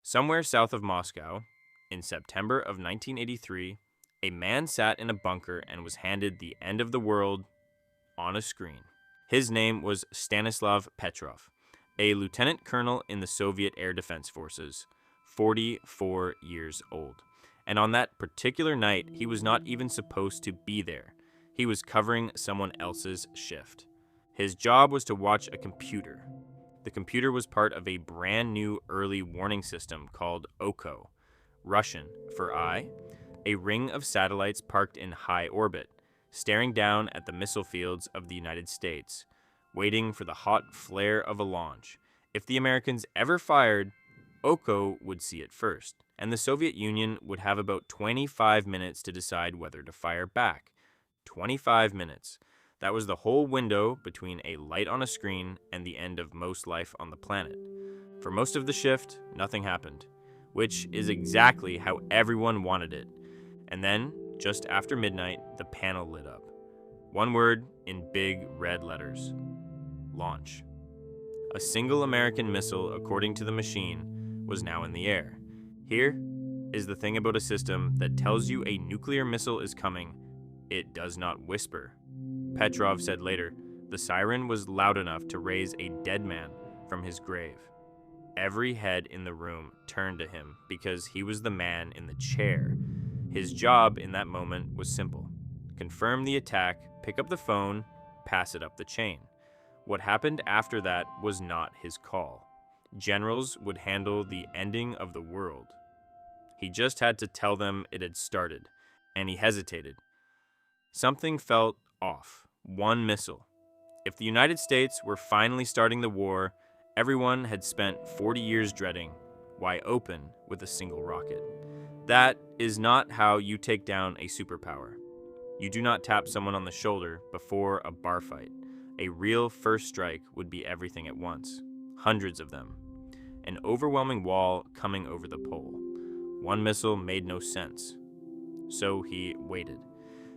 Somewhere south of Moscow, in September of 1983, a man sat in a bunker and was handed the end of the world on a screen. His name was Stanislav Petrov, a lieutenant colonel in the Soviet Air Defense Forces, 44 years old. And on that particular night, he was not even supposed to be there. He was covering someone else's shift. His job was to watch a computer. The computer was part of a brand new early warning system called OKO, Russian for eye, a ring of satellites parked in high orbit, staring down at the missile fields of the United States, waiting for the hot flare of a launch. If the Americans ever fired, OKO would see it first, and the Soviet Union would have about 25 minutes to decide whether to fire back. 25 minutes. That was the whole window between a light on a screen and the end of most life on the planet. For most of the shift, nothing happened, which is exactly how everyone wanted it. And then, just after midnight, the panel lit up. One word in big red letters: launch. A single American missile, according to the machine, was now in the air. Here is the thing about a system that tells you a nuclear missile is coming. It does not whisper. Petrov said later, the siren was loud enough to raise a dead man from his grave. Every head in the room turned to him because he was the man in the chair. His job in that moment was simple: confirm the attack, pick up the phone, pass it up the chain. What happened after that was not his call. Generals would handle the ending of the world. He just had to tell them it had started, and he hesitated. Something felt off. One missile. If the United States were finally starting the war, everyone had spent 40 years dreading, why open with a single rocket? That is not how you take down a superpower. You do not tap someone on the shoulder before a bar fight. A real first strike would be everything at once. Hundreds of them. An overwhelming wall coming over the pole. One missile made no sense. So he waited.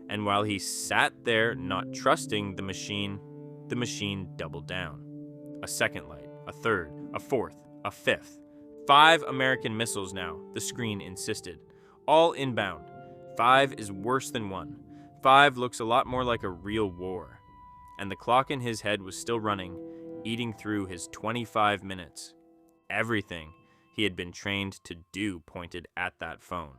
And while he sat there not trusting the machine doubled down. A second light, a third, a fourth, a fifth. 5 American missiles now, the screen insisted. All inbound. 5 is worse than 1. 5 looks a lot more like a real war. And the clock in his head was still running, eating through his 25 minutes. Everything he had been trained to do pointed at that phone.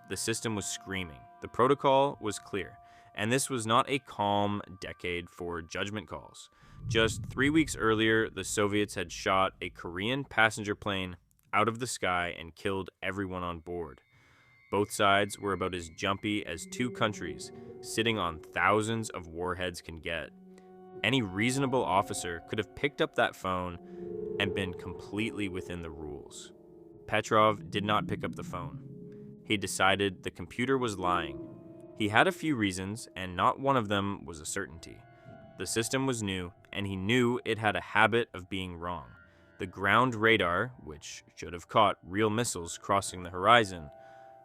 The system was screaming. The protocol was clear. And this was not a calm decade for judgment calls. Just 3 weeks earlier, the Soviets had shot a Korean passenger plane out of the sky and killed everyone on board. Both sides were about as jumpy as two countries sitting on thousands of warheads can get. Any reasonable officer could have picked up that phone and been completely within the rules. Petrov did not pick up the phone. He decided the computer was lying. He had a few reasons, and not one of them was a certainty. The system was new, and he knew it had a habit of being wrong. The ground radar, which should have caught real missiles crossing the horizon,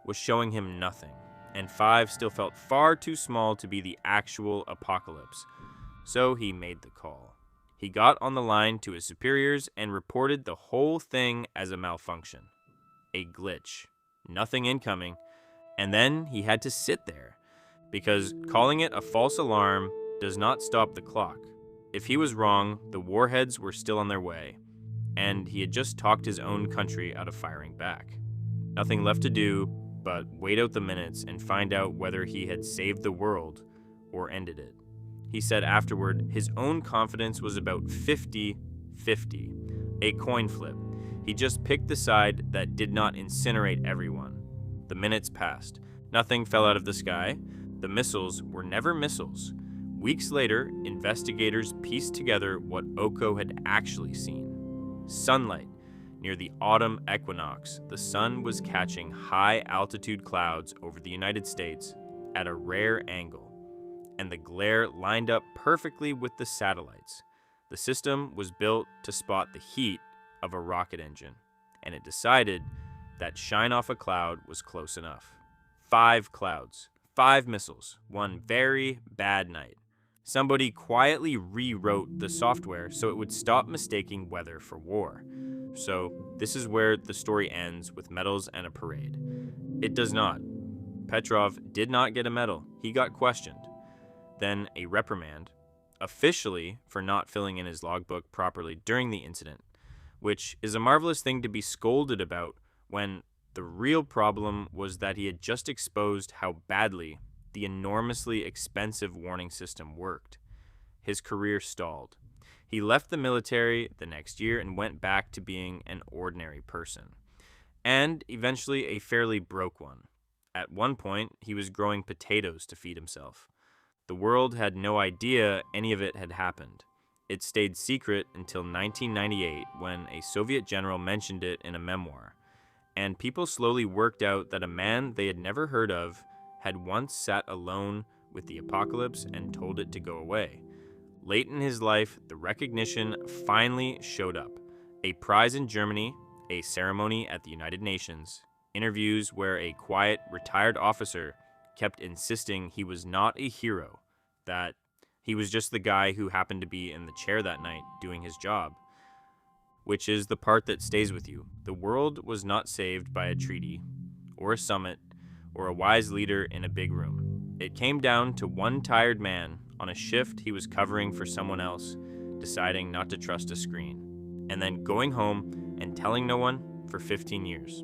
was showing him nothing, and 5 still felt far too small to be the actual apocalypse. So he made the call. He got on the line to his superiors and reported the whole thing as a malfunction. A glitch. Nothing incoming. And then he had to sit there, because calling it a false alarm does not stop the clock. If he was wrong, the warheads were still on their way, and he had just talked his own country out of firing back. Nothing left to do but wait out the minutes and find out whether he had saved the world or ended it. He said afterward his own confidence was about 50-50, a coin flip. He just picked the side that did not incinerate everyone. The minutes passed. Nothing fell out of the sky. The missiles were never missiles. Weeks later, investigators pieced together what OKO had actually seen. Sunlight. Near the autumn equinox, the sun was catching high-altitude clouds over the United States at a rare angle, and the glare lined up perfectly with the satellites. The system was built to spot the heat of a rocket engine, and it decided that shine off a cloud was close enough. 5 clouds, 5 missiles, one very bad night. Somebody quietly rewrote the software so it would stop mistaking weather for war. So this is where the story ends with medals and a parade. It does not. Petrov did not get a medal. He got questioned. Then a reprimand, officially for not filling in his logbook properly during the incident, which is a marvelous thing to be scolded about when the real problem was that he had just exposed how badly the enormously expensive warning system worked. His career stalled. He left the military the next year and went back to being an ordinary person, and eventually a fairly broke one. At one point, he was growing potatoes to feed himself. The world had no idea any of it had happened. It stayed secret until 1998 when a Soviet general mentioned it in a memoir, and people slowly worked out that a man they had never heard of had once sat alone with the apocalypse and told it to go away. Late in his life, the recognition finally showed up. A prize in Germany, a ceremony at the United Nations, interviews where a quiet, retired officer kept insisting he was not a hero, that he was just the guy who happened to be in the chair that night doing his job. Which is the part that stays with you. The world was not saved by a treaty, or a summit, or a wise leader in a big room. It came down to one tired man on a shift he was covering for someone else, deciding not to trust a screen, and then going home and telling no one for 15 years.